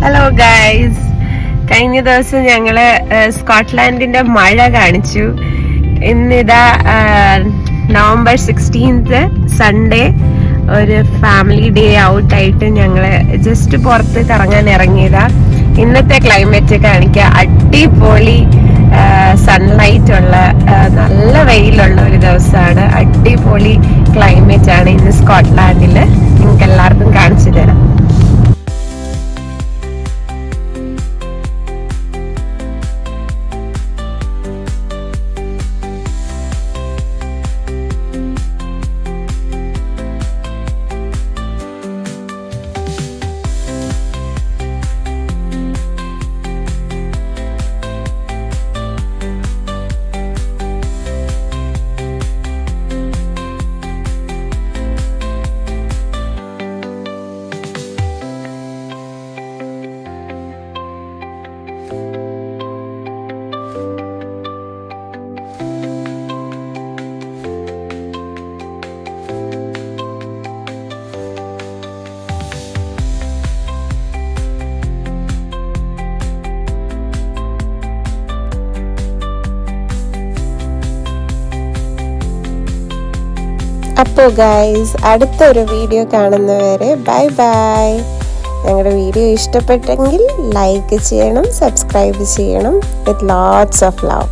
Hello guys, കഴിഞ്ഞ ദിവസം ഞങ്ങള് സ്കോട്ട്ലാൻഡിന്റെ മഴ കാണിച്ചു. ഇന്നിതാ November 16th സൺഡേ ഒരു ഫാമിലി ഡേ ഔട്ടായിട്ട് ഞങ്ങള് ജസ്റ്റ് പുറത്ത് കറങ്ങാൻ ഇറങ്ങിയതാ. ഇന്നത്തെ ക്ലൈമറ്റ് കാണിക്കുക. അടിപൊളി സൺലൈറ്റ് ഉള്ള നല്ല വെയിലുള്ള ഒരു ദിവസമാണ്. അടിപൊളി ക്ലൈമറ്റ് ആണ് ഇന്ന് സ്കോട്ട്ലാൻഡില്. നിങ്ങൾക്ക് എല്ലാവർക്കും കാണിച്ചു തരാം. അപ്പോൾ ഗൈസ്, അടുത്തൊരു വീഡിയോ കാണുന്നവരെ ബൈ ബൈ. ഞങ്ങളുടെ വീഡിയോ ഇഷ്ടപ്പെട്ടെങ്കിൽ ലൈക്ക് ചെയ്യണം, സബ്സ്ക്രൈബ് ചെയ്യണം. With lots of love.